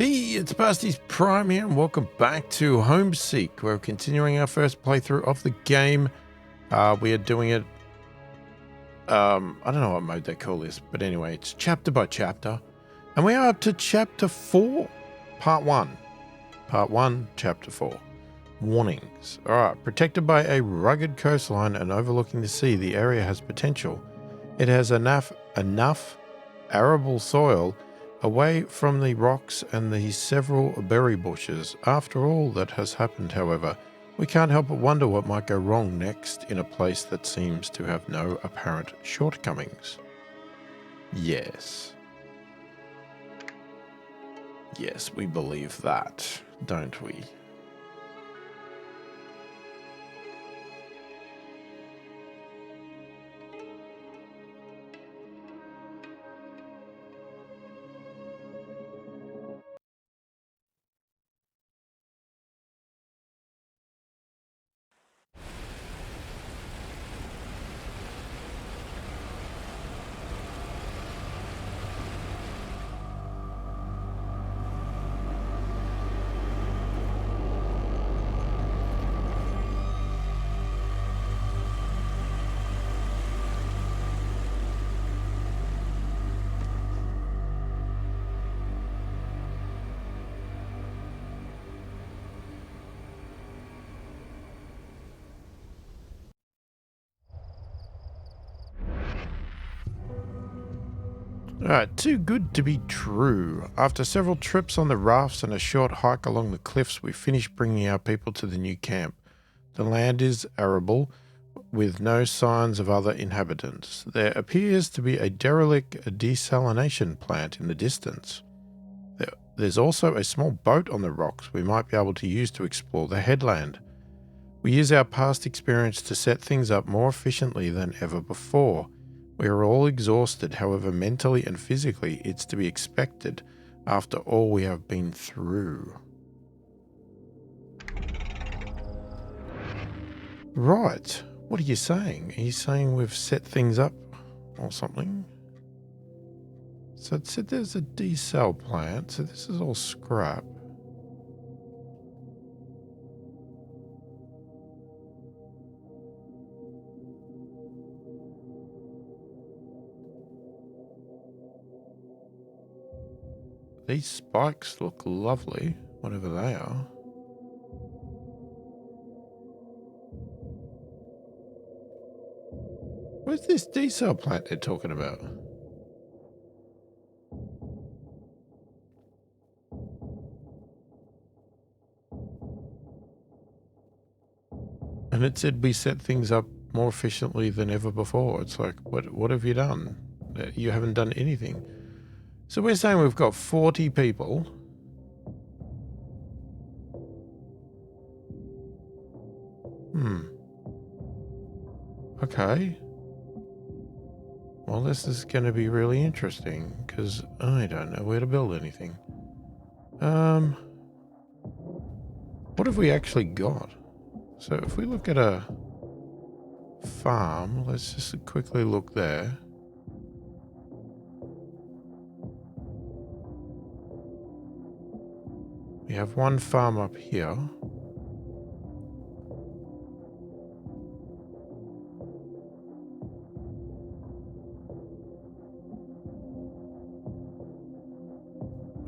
Hey, it's pasthisprime here, and welcome back to Homeseek. We're continuing our first playthrough of the game. We are doing it, I don't know what mode they call this, but anyway, it's chapter by chapter. And we are up to chapter 4, part 1. Part 1, chapter 4. Warnings. Alright, protected by a rugged coastline and overlooking the sea, the area has potential. It has enough arable soil away from the rocks and the several berry bushes. After all that has happened, however, we can't help but wonder what might go wrong next in a place that seems to have no apparent shortcomings. Yes. Yes, we believe that, don't we? Alright, too good to be true. After several trips on the rafts and a short hike along the cliffs, we finished bringing our people to the new camp. The land is arable, with no signs of other inhabitants. There appears to be a derelict desalination plant in the distance. There's also a small boat on the rocks we might be able to use to explore the headland. We use our past experience to set things up more efficiently than ever before. We are all exhausted, however, mentally and physically it's to be expected after all we have been through. Right. What are you saying? Are you saying we've set things up or something? So it said there's a desal plant, so this is all scrap. These spikes look lovely, whatever they are. Where's this desal plant they're talking about? And it said we set things up more efficiently than ever before. It's like, what have you done? You haven't done anything. So we're saying we've got 40 people. Okay. Well, this is going to be really interesting, because I don't know where to build anything. What have we actually got? So if we look at a farm, let's just quickly look there. We have one farm up here.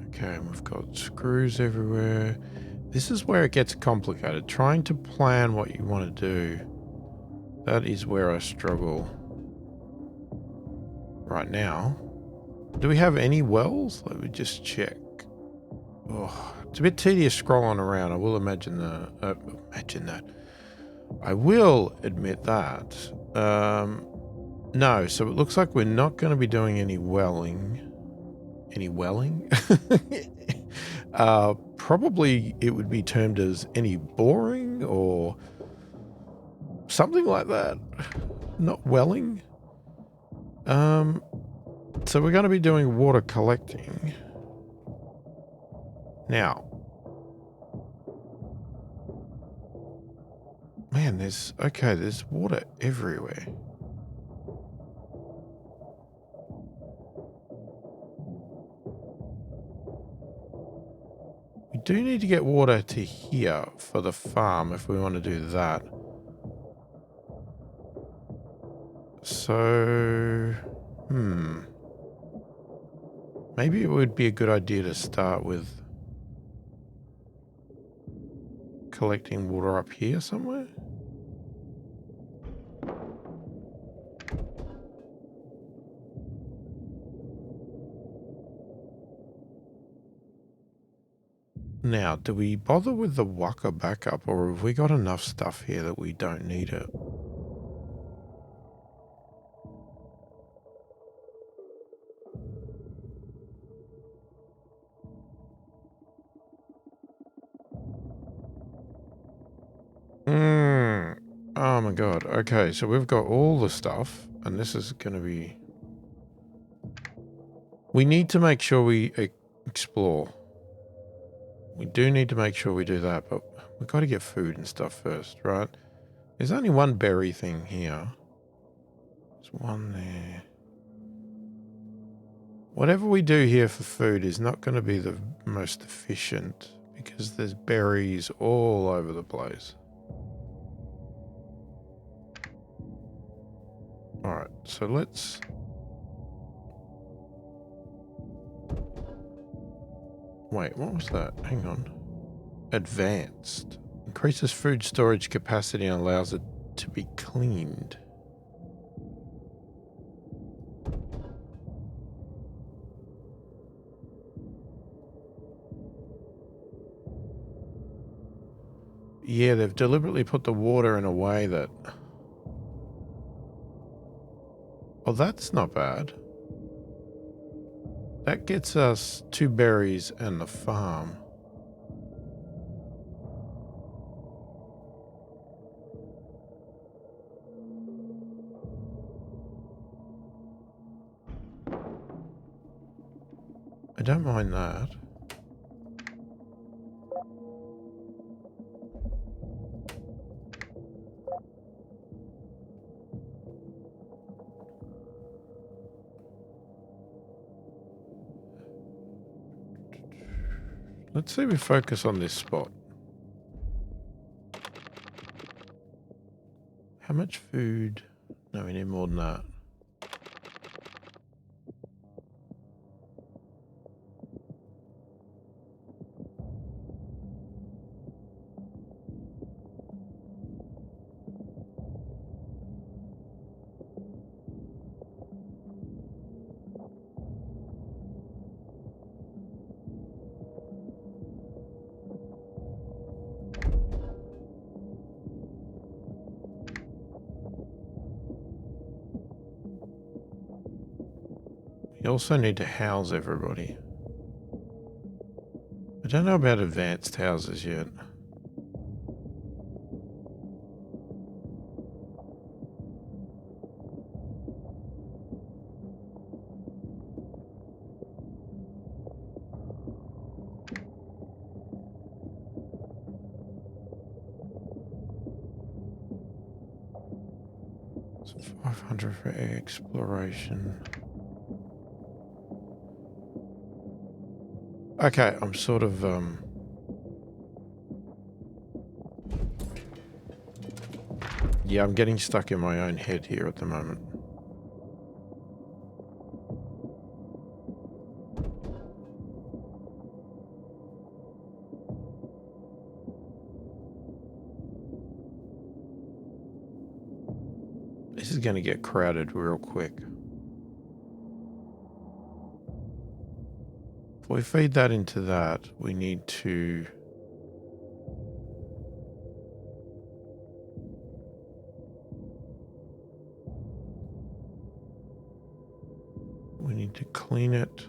Okay, we've got screws everywhere. This is where it gets complicated. Trying to plan what you want to do. That is where I struggle right now. Do we have any wells? Let me just check. Oh, it's a bit tedious scrolling around. I will imagine that. I will admit that. No, so it looks like we're not going to be doing any welling. Any welling? Probably it would be termed as any boring or something like that. Not welling. So we're going to be doing water collecting. Now, man, there's water everywhere. do need to get water to here for the farm if we want to do that. So, maybe it would be a good idea to start with collecting water up here somewhere. Now, do we bother with the waka backup, or have we got enough stuff here that we don't need it? Oh my god. Okay, so we've got all the stuff, and this is going to be... We need to make sure we explore. We do need to make sure we do that, but we've got to get food and stuff first, right? There's only one berry thing here. There's one there. Whatever we do here for food is not going to be the most efficient because there's berries all over the place. Alright, so let's... Wait, what was that? Hang on. Advanced. Increases food storage capacity and allows it to be cleaned. Yeah, they've deliberately put the water in a way that... Oh, that's not bad. That gets us 2 berries and the farm. I don't mind that. Let's say we focus on this spot. How much food? No, we need more than that. You also need to house everybody. I don't know about advanced houses yet. It's 500 for exploration. Okay, I'm sort of, yeah, I'm getting stuck in my own head here at the moment. This is going to get crowded real quick. If we feed that into that, we need to... We need to clean it.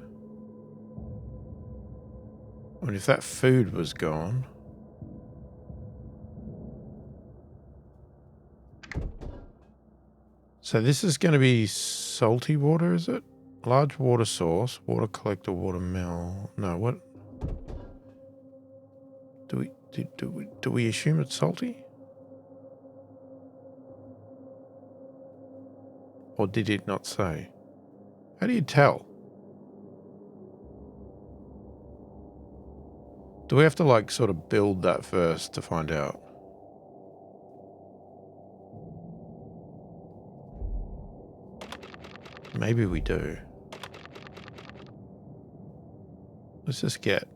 I mean, if that food was gone... So this is going to be salty water, is it? Large water source, water collector, water mill. No, what? Do we assume it's salty? Or did it not say? How do you tell? Do we have to like sort of build that first to find out? Maybe we do. Let's just get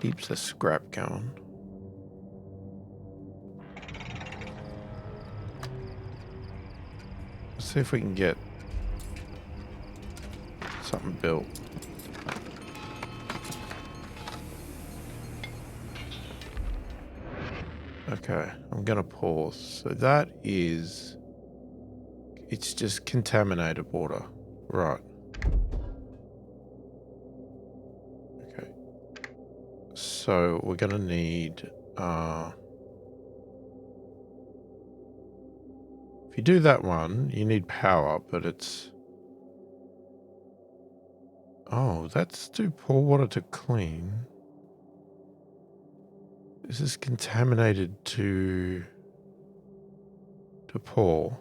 heaps of scrap going. Let's see if we can get something built. Okay, I'm gonna pause. So that is, it's just contaminated water, right? Okay. So we're gonna need, if you do that one, you need power, but it's, oh, that's to pour water to clean. This is contaminated to pour.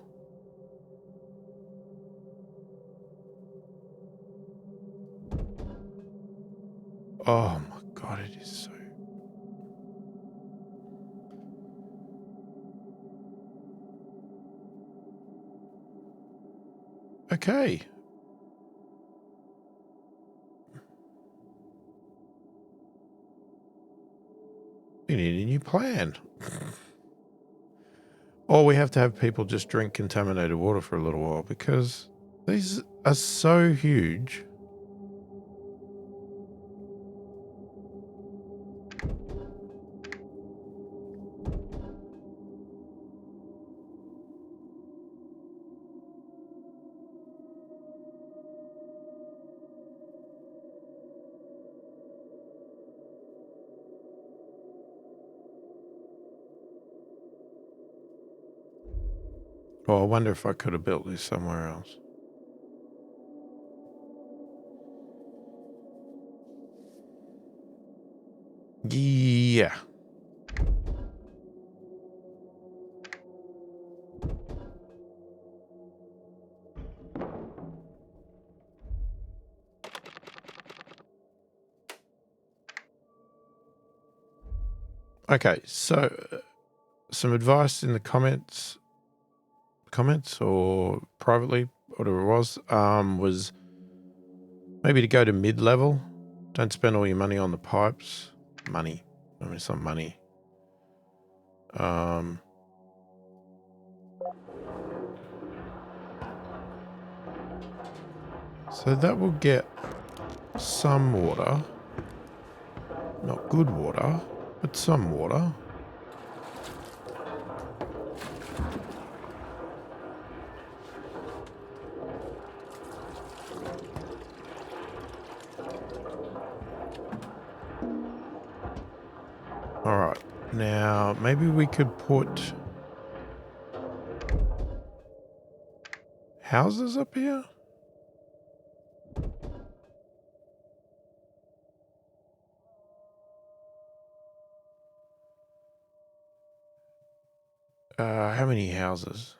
Oh my God, it is so. Okay. We need a new plan. Or we have to have people just drink contaminated water for a little while because these are so huge. Oh, I wonder if I could have built this somewhere else. Yeah. Okay, so some advice in the comments or privately, whatever it was maybe to go to mid-level. Don't spend all your money on the pipes. Money. I mean, it's not money. So that will get some water. Not good water, but some water. All right. Now, maybe we could put houses up here? How many houses?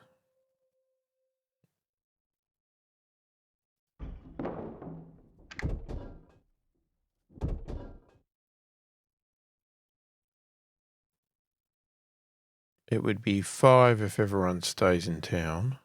It would be 5 if everyone stays in town.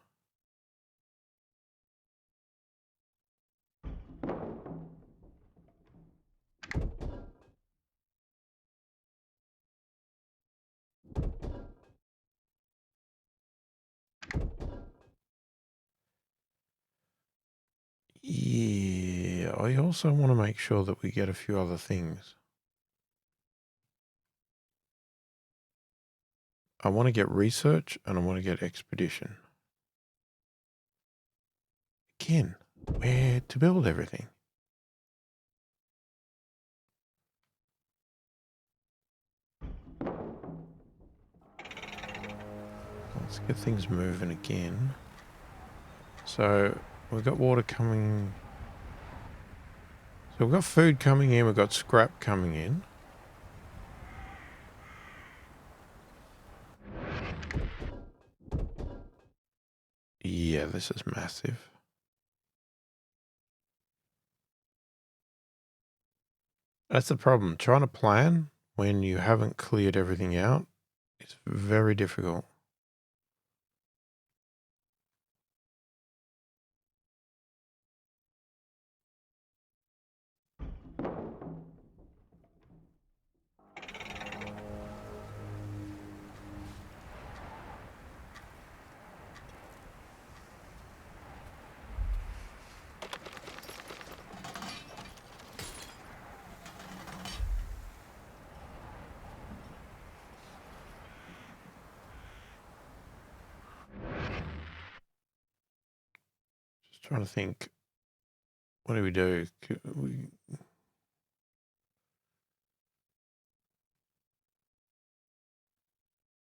Yeah, I also want to make sure that we get a few other things. I want to get research and I want to get expedition. Again, where to build everything? Let's get things moving again. So we've got water coming. So we've got food coming in. We've got scrap coming in. Yeah, this is massive. That's the problem. Trying to plan when you haven't cleared everything out is very difficult. Just trying to think. What do we do?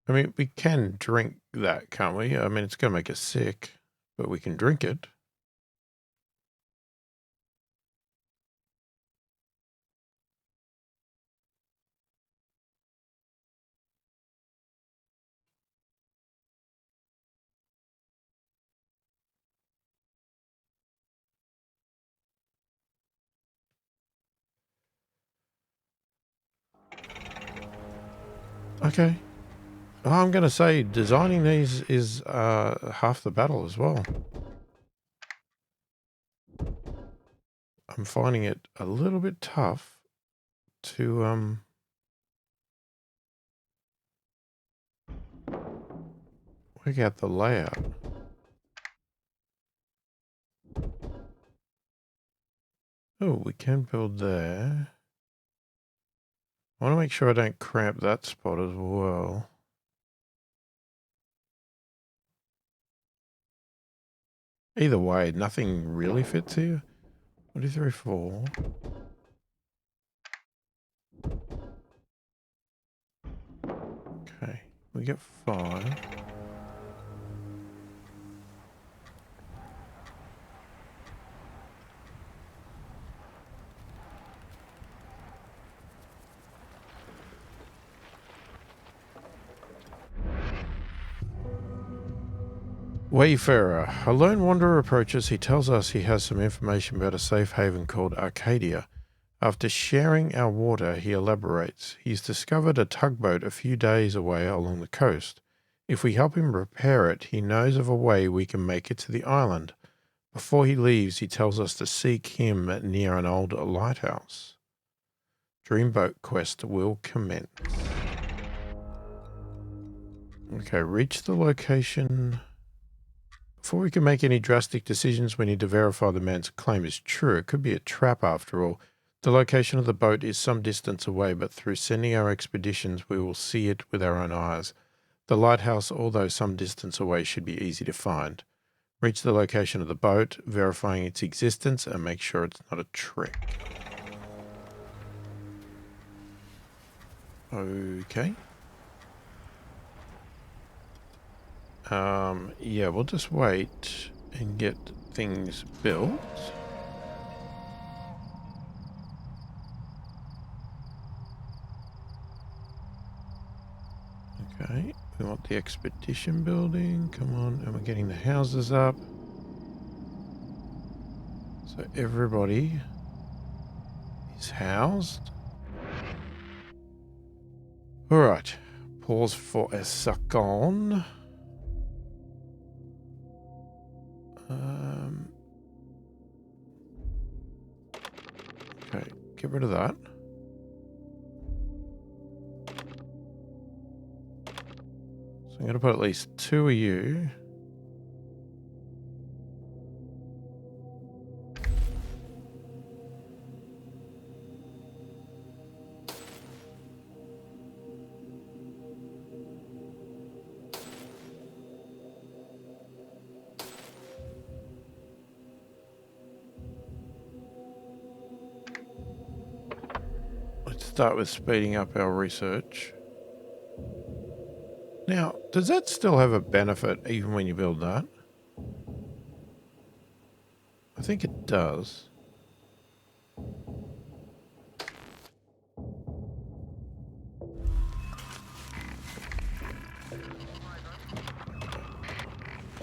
I mean, we can drink that, can't we? I mean, it's going to make us sick, but we can drink it. Okay. I'm going to say designing these is half the battle as well. I'm finding it a little bit tough to work out the layout. Oh, we can build there. I want to make sure I don't cramp that spot as well. Either way, nothing really fits here. 1, 2, 3, 4. Okay, we get 5. Wayfarer. A lone wanderer approaches. He tells us he has some information about a safe haven called Arcadia. After sharing our water, he elaborates. He's discovered a tugboat a few days away along the coast. If we help him repair it, he knows of a way we can make it to the island. Before he leaves, he tells us to seek him near an old lighthouse. Dreamboat quest will commence. Okay, reach the location. Before we can make any drastic decisions, we need to verify the man's claim is true. It could be a trap after all. The location of the boat is some distance away, but through sending our expeditions, we will see it with our own eyes. The lighthouse, although some distance away, should be easy to find. Reach the location of the boat, verifying its existence, and make sure it's not a trick. Okay. Yeah, we'll just wait and get things built. Okay, we want the expedition building. Come on, and we're getting the houses up. So everybody is housed. All right, pause for a second. Okay, get rid of that. So I'm going to put at least 2 of you. Let's start with speeding up our research. Now, does that still have a benefit even when you build that? I think it does.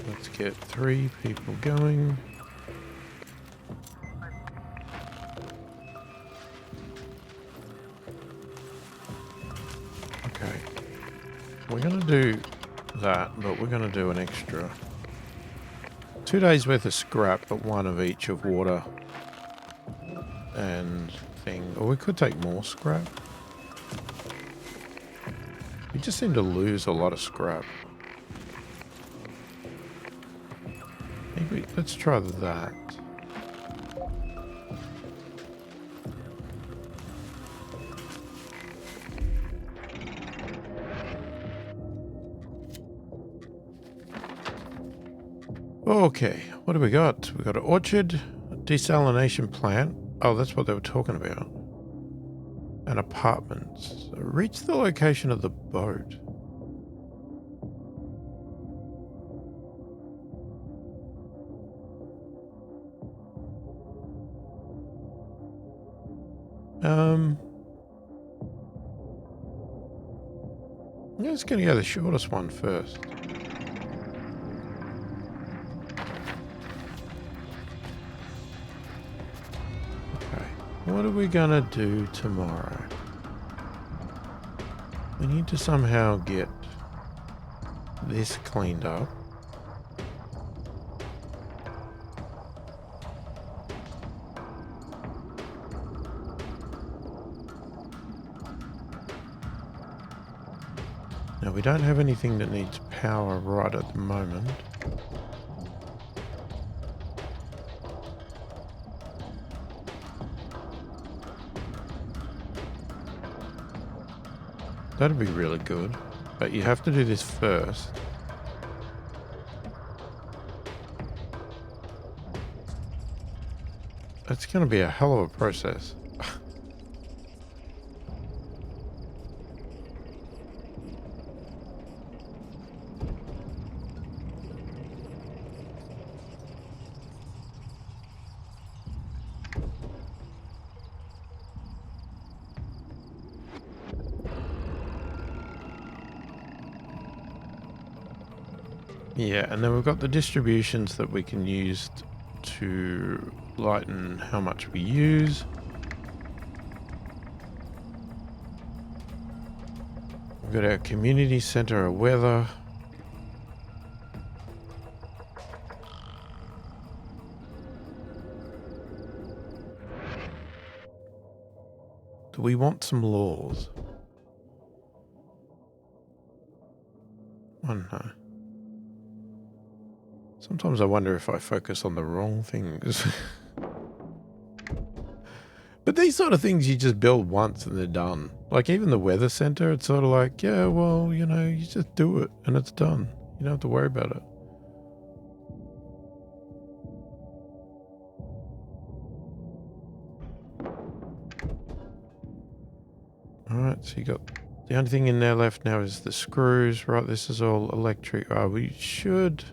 Let's get 3 people going. we're going to do that, but we're going to do an extra 2 days worth of scrap, but 1 of each of water and thing. Or we could take more scrap. We just seem to lose a lot of scrap. Maybe let's try that. Okay, what do we got? We got an orchard, a desalination plant. Oh, that's what they were talking about. And apartments. So reach the location of the boat. Let's gonna go the shortest one first. Okay, what are we gonna do tomorrow? We need to somehow get this cleaned up. Now, we don't have anything that needs power right at the moment. That'd be really good, but you have to do this first. That's going to be a hell of a process. Yeah, and then we've got the distributions that we can use to lighten how much we use. We've got our community center of weather. Do we want some laws? Oh no. Sometimes I wonder if I focus on the wrong things. But these sort of things you just build once and they're done. Like even the weather center, it's sort of like, yeah, well, you know, you just do it and it's done. You don't have to worry about it. Alright, so you got... The only thing in there left now is the screws. Right, this is all electric. Oh, we should...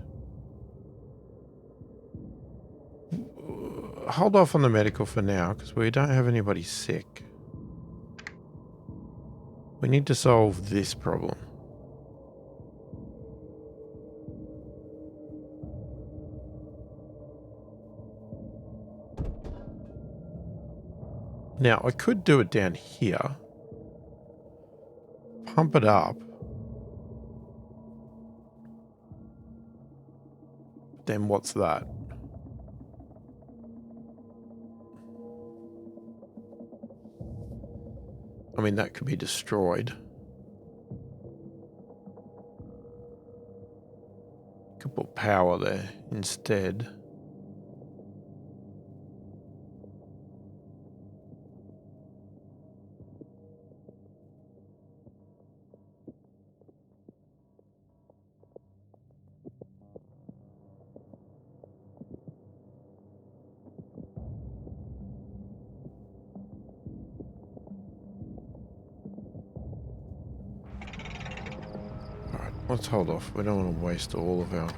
hold off on the medical for now because we don't have anybody sick. We need to solve this problem. Now, I could do it down here. Pump it up. Then what's that? I mean, that could be destroyed. Could put power there instead. Let's hold off. We don't want to waste all of our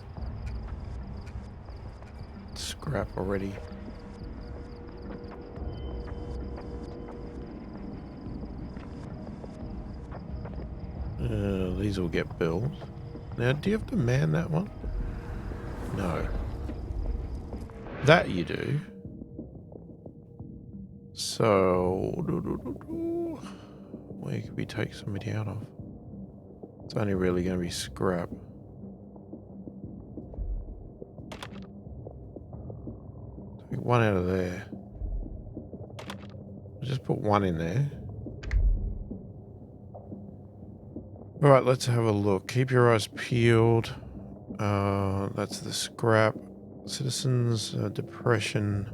scrap already. These will get built. Now, do you have to man that one? No. That you do. So, where could we take somebody out of? It's only really going to be scrap. Take one out of there. I'll just put one in there. Alright, let's have a look. Keep your eyes peeled. That's the scrap. Citizens, depression.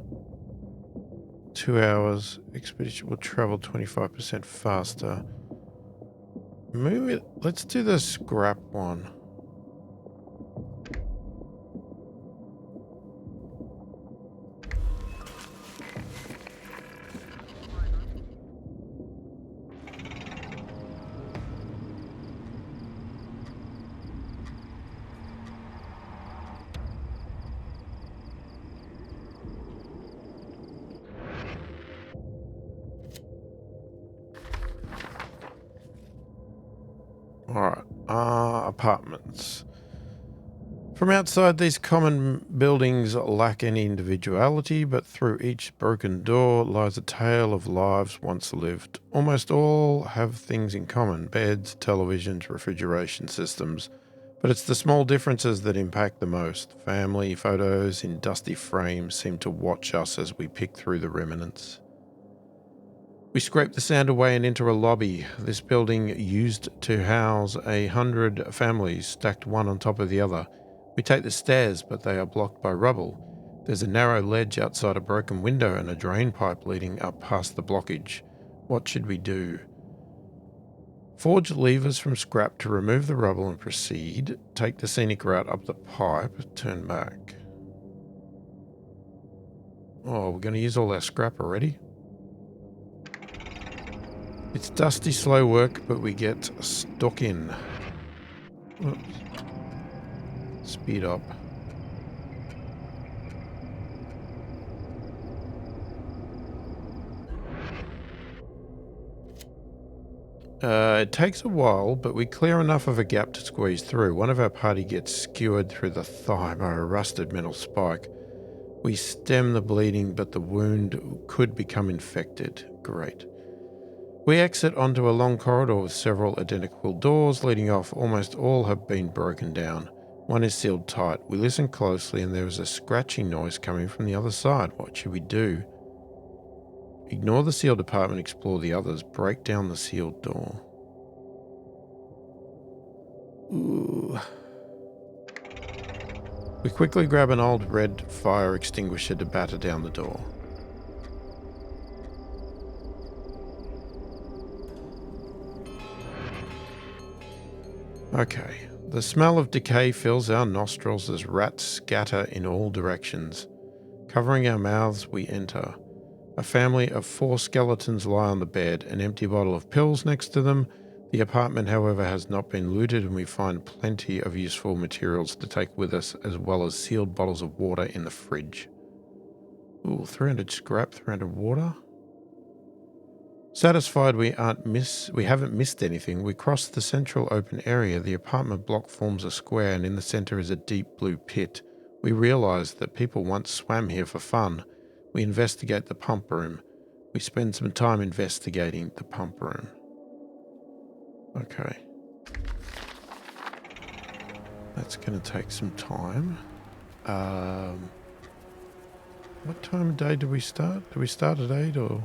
2 hours. Expedition will travel 25% faster. Move it. Let's do the scrap one. Alright, apartments. From outside, these common buildings lack any individuality, but through each broken door lies a tale of lives once lived. Almost all have things in common: beds, televisions, refrigeration systems. But it's the small differences that impact the most. Family photos in dusty frames seem to watch us as we pick through the remnants. We scrape the sand away and enter a lobby. This building used to house 100 families stacked one on top of the other. We take the stairs, but they are blocked by rubble. There's a narrow ledge outside a broken window and a drain pipe leading up past the blockage. What should we do? Forge levers from scrap to remove the rubble and proceed. Take the scenic route up the pipe. Turn back. Oh, we're going to use all our scrap already? It's dusty, slow work, but we get stuck in. Oops. Speed up. It takes a while, but we clear enough of a gap to squeeze through. One of our party gets skewered through the thigh by a rusted metal spike. We stem the bleeding, but the wound could become infected. Great. We exit onto a long corridor with several identical doors leading off. Almost all have been broken down. One is sealed tight. We listen closely and there is a scratching noise coming from the other side. What should we do? Ignore the sealed apartment, explore the others. Break down the sealed door. Ooh. We quickly grab an old red fire extinguisher to batter down the door. Okay. The smell of decay fills our nostrils as rats scatter in all directions. Covering our mouths, we enter. A family of 4 skeletons lie on the bed, an empty bottle of pills next to them. The apartment, however, has not been looted, and we find plenty of useful materials to take with us, as well as sealed bottles of water in the fridge. Ooh, 300 scrap, 300 water. Satisfied we haven't missed anything, we cross the central open area. The apartment block forms a square, and in the center is a deep blue pit. We realize that people once swam here for fun. We investigate the pump room. We spend some time investigating the pump room. Okay. That's going to take some time. What time of day do we start? Do we start at 8 or...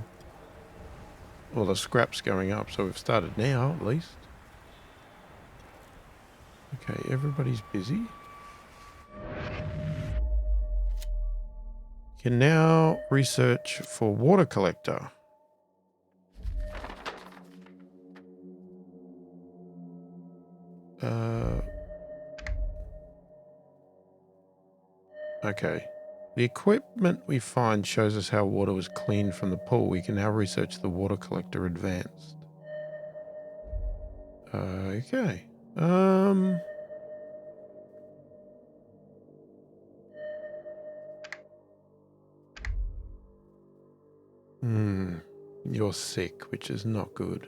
Well, the scrap's going up, so we've started now at least. Okay, everybody's busy. You can now research for water collector. Okay. The equipment we find shows us how water was cleaned from the pool. We can now research the water collector advanced. Okay. You're sick, which is not good.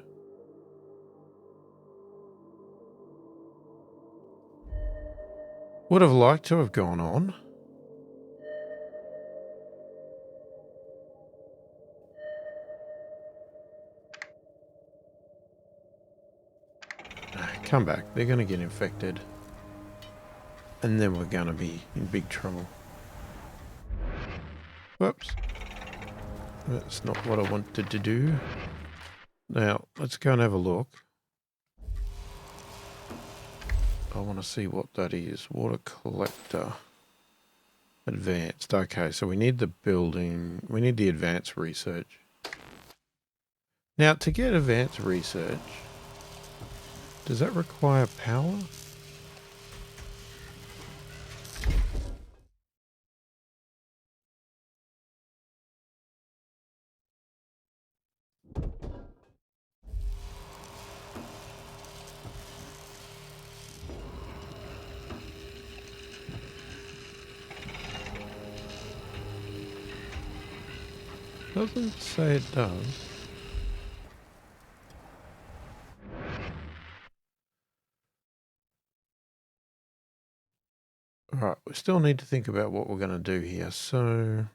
Would have liked to have gone on. come back. They're going to get infected. And then we're going to be in big trouble. Whoops. That's not what I wanted to do. Now, let's go and have a look. I want to see what that is. Water collector. Advanced. Okay, so we need the building. We need the advanced research. Now, to get advanced research, does that require power? Doesn't say it does. Alright, we still need to think about what we're going to do here. So...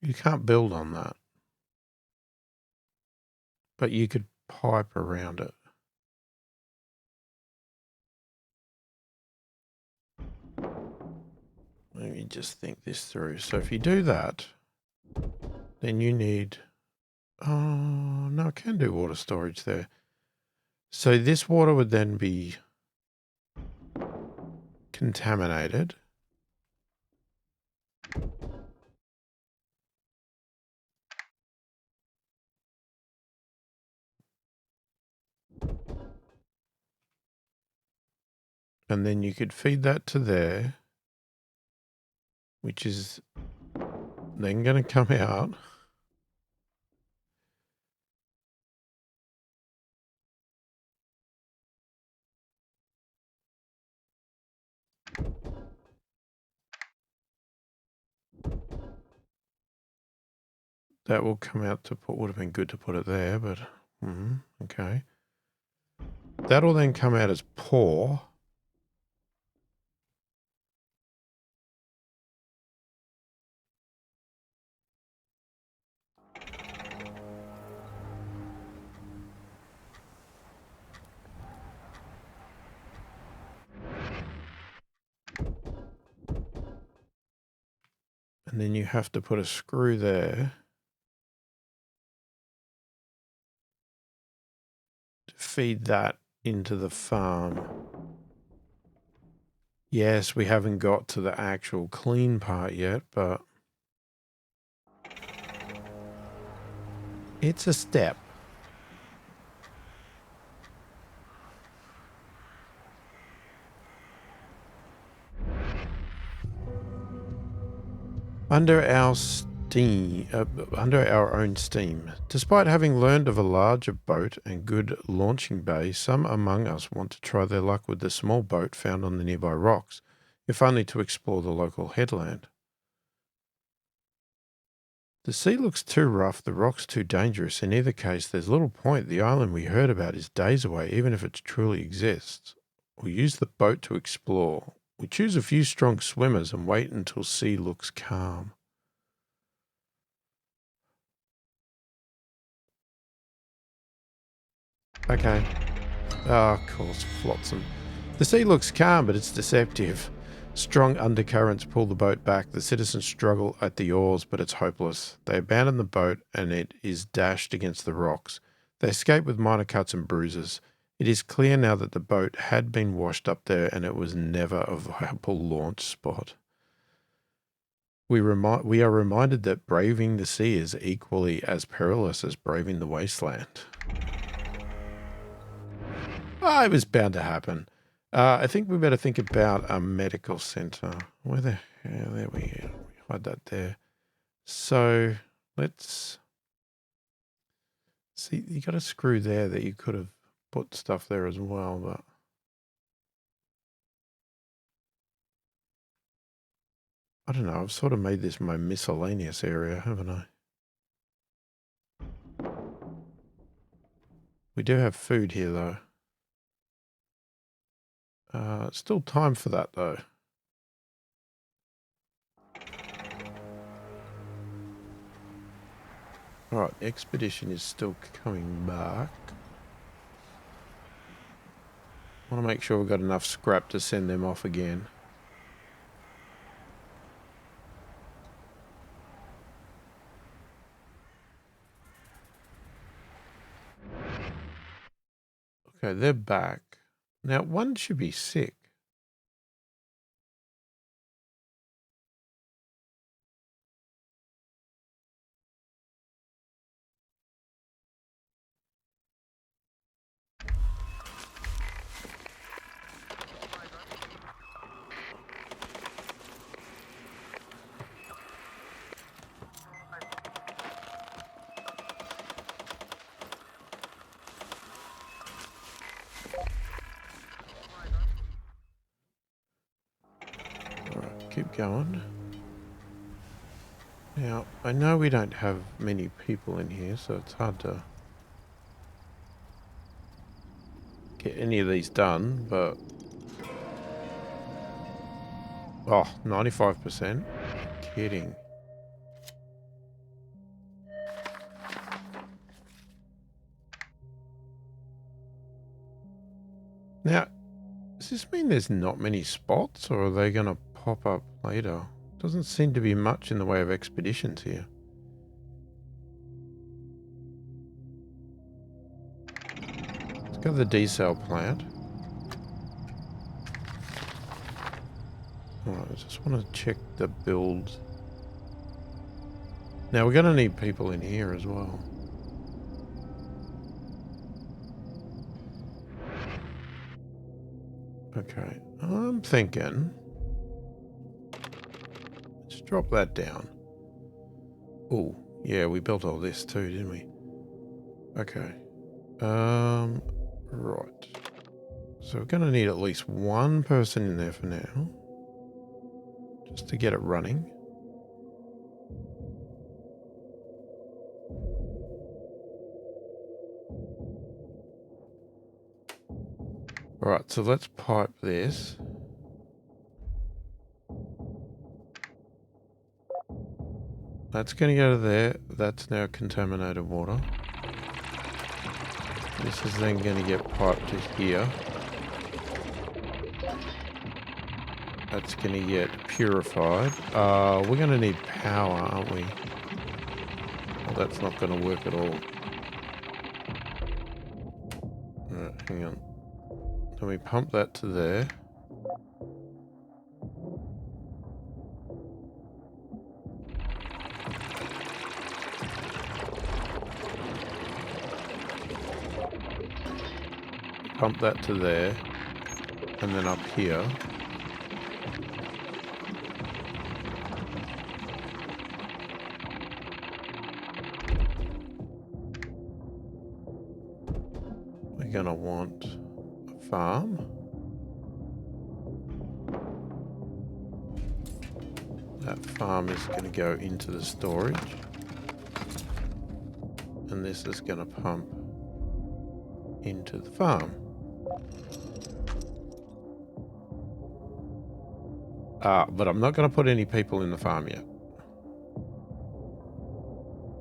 You can't build on that. But you could pipe around it. Let me just think this through. So if you do that, then you need... Oh, no, I can do water storage there. So this water would then be contaminated. And then you could feed that to there, which is then going to come out. That will come out to put, would have been good to put it there, but okay. That'll then come out as pour. And then you have to put a screw there to feed that into the farm. Yes, we haven't got to the actual clean part yet, but it's a step. Under our own steam. Despite having learned of a larger boat and good launching bay, some among us want to try their luck with the small boat found on the nearby rocks, if only to explore the local headland. The sea looks too rough, the rocks too dangerous. In either case, there's little point. The island we heard about is days away, even if it truly exists. We use the boat to explore. We choose a few strong swimmers and wait until sea looks calm. Okay. Ah, of course, flotsam. The sea looks calm, but it's deceptive. Strong undercurrents pull the boat back. The citizens struggle at the oars, but it's hopeless. They abandon the boat, and it is dashed against the rocks. They escape with minor cuts and bruises. It is clear now that the boat had been washed up there, and it was never a viable launch spot. We are reminded that braving the sea is equally as perilous as braving the wasteland. Oh, it was bound to happen. I think we better think about a medical center. Where the hell? There we go. Hide that there. So let's see. You got a screw there that you could have put stuff there as well, but I don't know. I've sort of made this my miscellaneous area, haven't I? We do have food here, though. Still time for that, though. Alright, expedition is still coming back. I want to make sure we've got enough scrap to send them off again. Okay, they're back. Now, one should be sick. Alright, keep going. Now, I know we don't have many people in here, so it's hard to get any of these done, but... Oh, 95%? Kidding. Now, does this mean there's not many spots, or are they going to pop up later? Doesn't seem to be much in the way of expeditions here. Let's go to the desal plant. Alright, I just want to check the build. Now, we're going to need people in here as well. Okay, I'm thinking... Let's drop that down. Oh, yeah, we built all this too, didn't we? Okay. Right. So we're going to need at least one person in there for now. Just to get it running. Alright, so let's pipe this. That's going to go to there. That's now contaminated water. This is then going to get piped to here. That's going to get purified. We're going to need power, aren't we? Well, that's not going to work at all. Right, hang on. Then we pump that to there. Pump that to there. And then up here. We're going to want a farm. That farm is going to go into the storage. And this is going to pump into the farm. But I'm not going to put any people in the farm yet.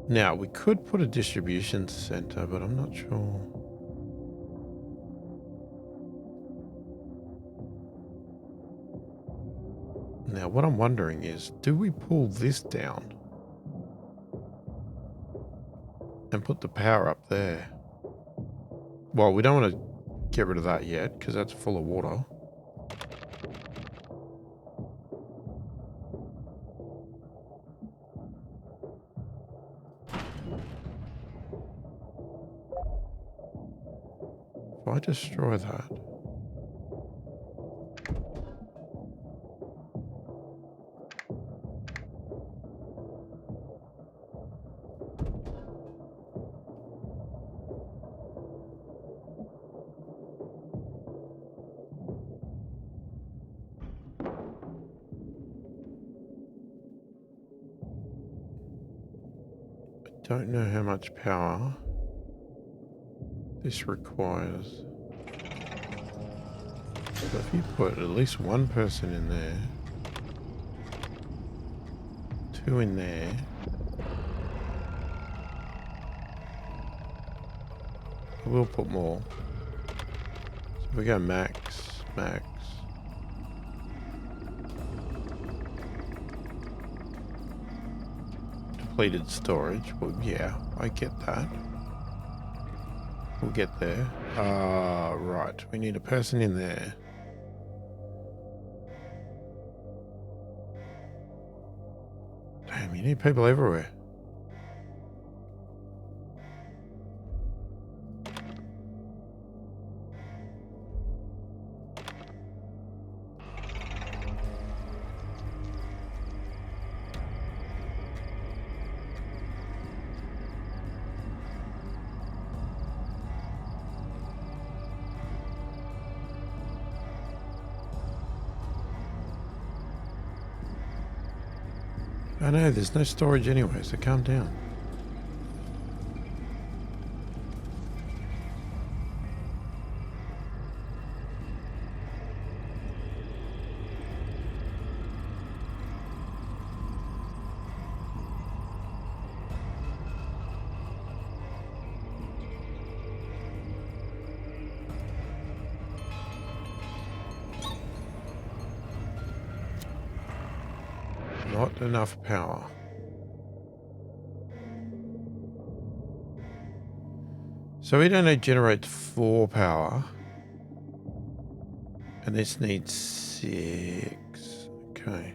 Now, we could put a distribution center, but I'm not sure. Now, what I'm wondering is, do we pull this down and put the power up there? Well, we don't want to get rid of that yet, because that's full of water. If I destroy that... Don't know how much power. This requires... So if you put at least one person in there, two in there, we'll put more. So if we go max, max. Depleted storage. Well, yeah, I get that. We'll get there. Right. We need a person in there. Damn, you need people everywhere. I know, there's no storage anyway, so calm down. Not enough power. So it only generates 4 power. And this needs 6. Okay.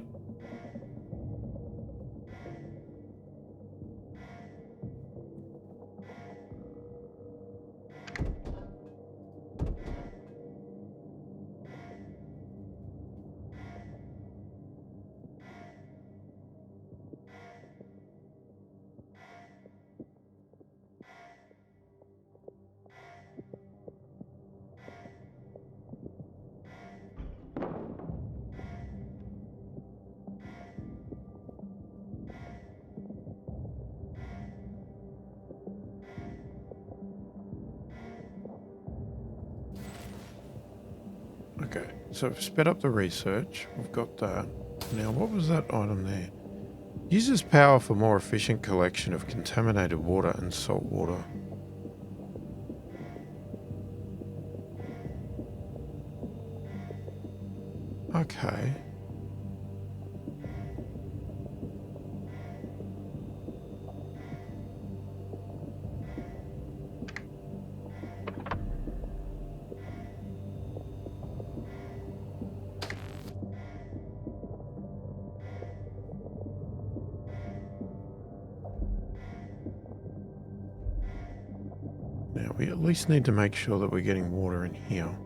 Okay, so we've sped up the research. We've got that. Now, what was that item there? Uses power for more efficient collection of contaminated water and salt water. Okay. Now, we at least need to make sure that we're getting water in here.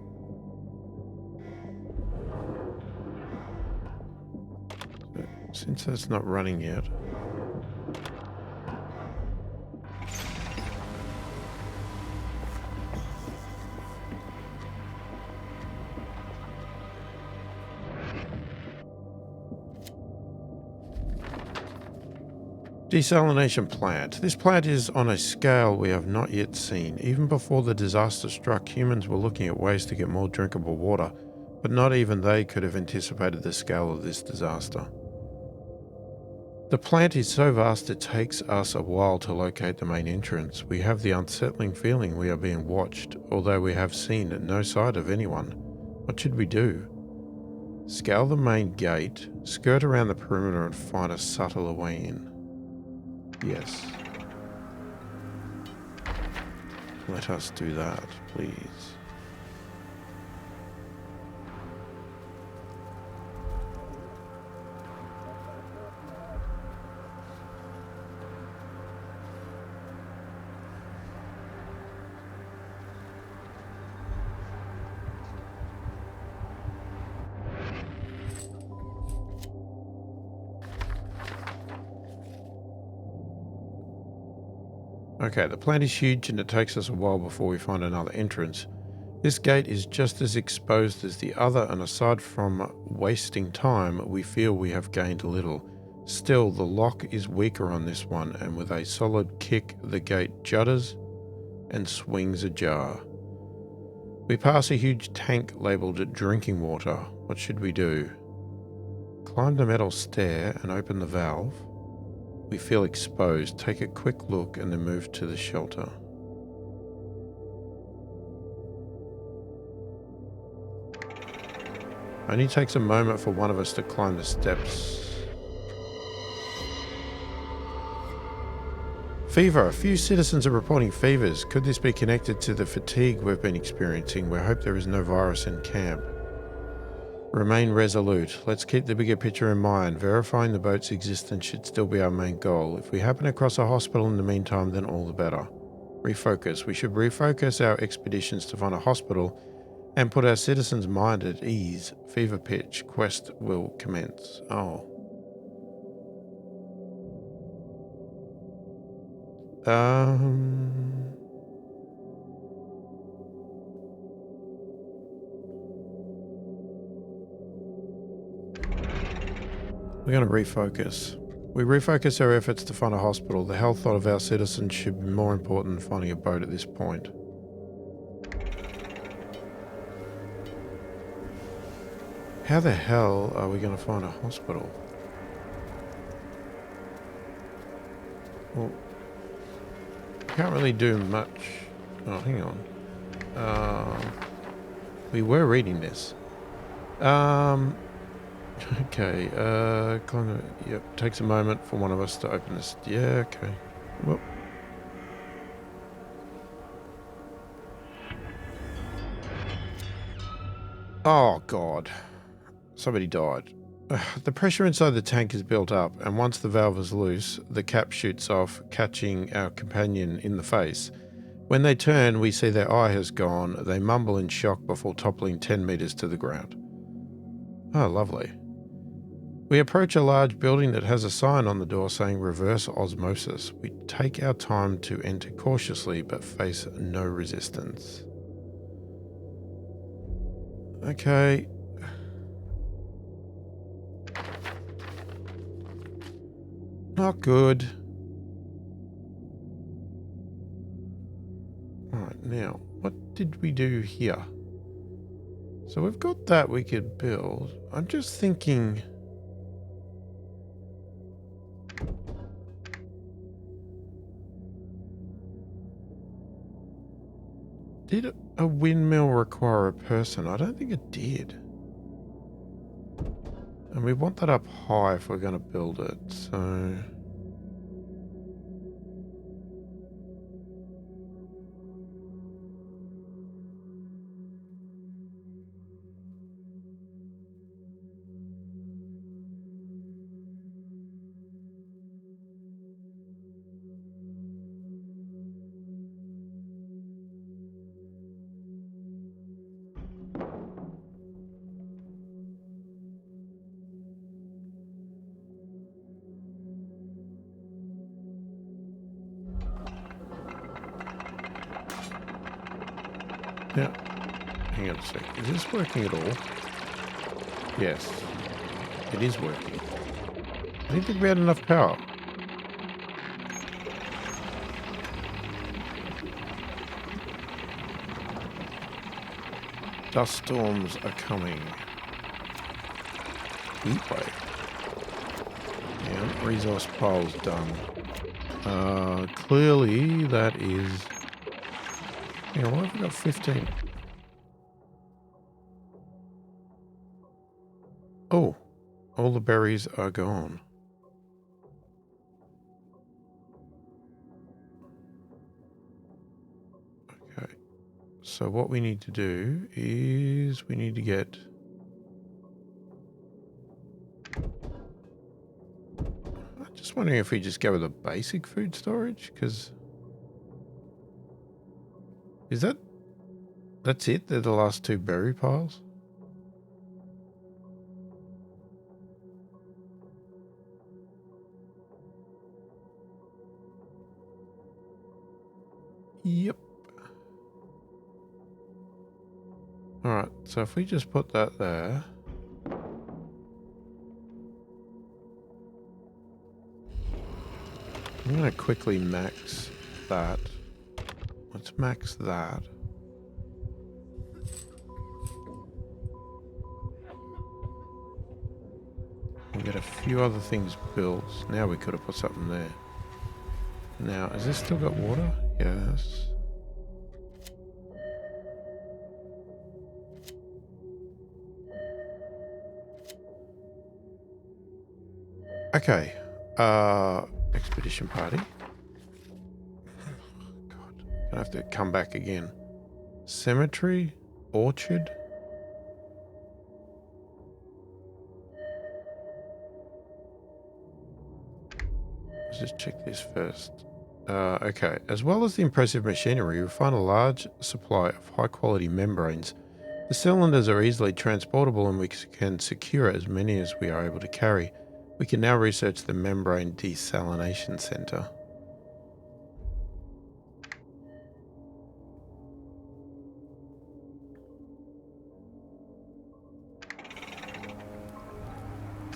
So, since that's not running yet. Desalination plant. This plant is on a scale we have not yet seen. Even before the disaster struck, humans were looking at ways to get more drinkable water, but not even they could have anticipated the scale of this disaster. The plant is so vast it takes us a while to locate the main entrance. We have the unsettling feeling we are being watched, although we have seen no sight of anyone. What should we do? Scale the main gate, skirt around the perimeter and find a subtler way in. Yes. Let us do that, please. Okay, the plant is huge and it takes us a while before we find another entrance. This gate is just as exposed as the other, and aside from wasting time, we feel we have gained little. Still, the lock is weaker on this one, and with a solid kick, the gate judders. and swings ajar. We pass a huge tank labeled drinking water. What should we do? Climb the metal stair and open the valve. We feel exposed. Take a quick look and then move to the shelter. Only takes a moment for one of us to climb the steps. Fever. A few citizens are reporting fevers. Could this be connected to the fatigue we've been experiencing? We hope there is no virus in camp. Remain resolute. Let's keep the bigger picture in mind. Verifying the boat's existence should still be our main goal. If we happen across a hospital in the meantime, then all the better. Refocus. We should refocus our expeditions to find a hospital and put our citizens' mind at ease. Fever pitch. Quest will commence. Oh. We're going to refocus. We refocus our efforts to find a hospital. The health of our citizens should be more important than finding a boat at this point. How the hell are we going to find a hospital? Well, can't really do much. Oh, hang on. We were reading this. Okay, kind of, yep, takes a moment for one of us to open this. Yeah, okay. Well. Oh, God. Somebody died. The pressure inside the tank is built up, and once the valve is loose, the cap shoots off, catching our companion in the face. When they turn, we see their eye has gone. They mumble in shock before toppling 10 meters to the ground. Oh, lovely. We approach a large building that has a sign on the door saying reverse osmosis. We take our time to enter cautiously, but face no resistance. Okay. Not good. Alright, now, what did we do here? So we've got that we could build. I'm just thinking... Did a windmill require a person? I don't think it did. And we want that up high if we're going to build it, so... Now, hang on a sec. Is this working at all? Yes, it is working. I didn't think we had enough power. Dust storms are coming. Heat wave. Yeah, resource pile's done. Clearly that is... Hang on, why have we got 15? Oh, all the berries are gone. Okay, so what we need to do is we need to get... I'm just wondering if we just go with a basic food storage, because... Is that... That's it? They're the last two berry piles? Yep. Alright, so if we just put that there... I'm going to quickly max that. Let's max that. We'll get a few other things built. Now we could have put something there. Now, has this still got water? Yes. Okay. Expedition party. God, gonna have to come back again. Cemetery? Orchard? Let's just check this first. Okay. As well as the impressive machinery, we find a large supply of high-quality membranes. The cylinders are easily transportable and we can secure as many as we are able to carry. We can now research the membrane desalination center.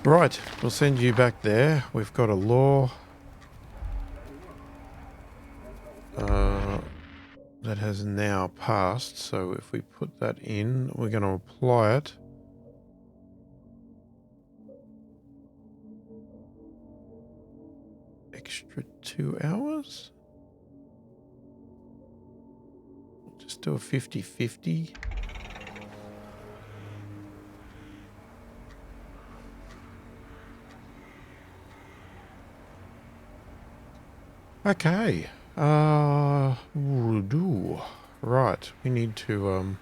Right, we'll send you back there. We've got a law that has now passed. So if we put that in, we're going to apply it. Extra 2 hours? Just do a 50-50. Okay. Right, we need to,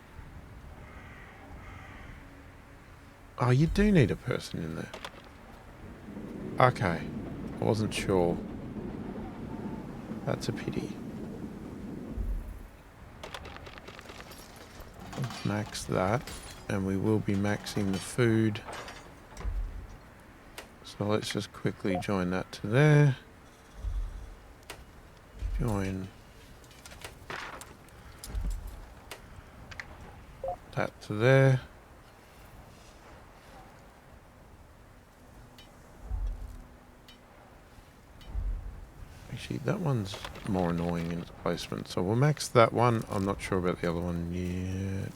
oh, you do need a person in there. Okay. I wasn't sure. That's a pity. Let's max that. And we will be maxing the food. So let's just quickly join that to there. Join that to there. Actually, that one's more annoying in its placement. So we'll max that one. I'm not sure about the other one yet.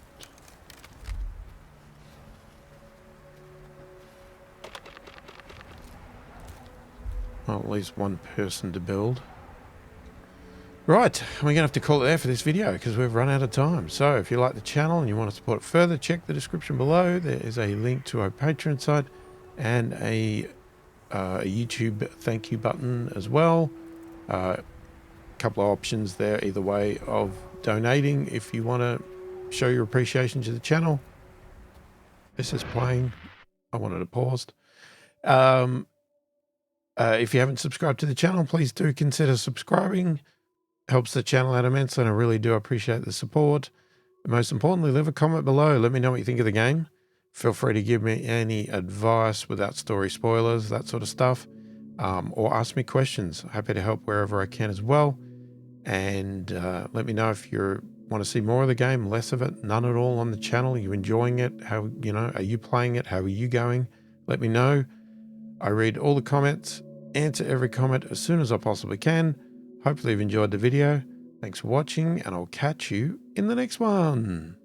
Well, at least one person to build. Right, we're going to have to call it there for this video because we've run out of time. So if you like the channel and you want to support it further, check the description below. There is a link to our Patreon site and a YouTube thank you button as well. A couple of options there either way of donating if you want to show your appreciation to the channel. This is playing. I wanted it paused. If you haven't subscribed to the channel, please do consider subscribing. Helps the channel out immensely, and I really do appreciate the support. Most importantly, leave a comment below. Let me know what you think of the game. Feel free to give me any advice without story spoilers, that sort of stuff, or ask me questions. Happy to help wherever I can as well. And let me know if you want to see more of the game, less of it, none at all on the channel. Are you enjoying it? How, you know, are you playing it? How are you going? Let me know. I read all the comments, answer every comment as soon as I possibly can. Hopefully you've enjoyed the video. Thanks for watching, and I'll catch you in the next one.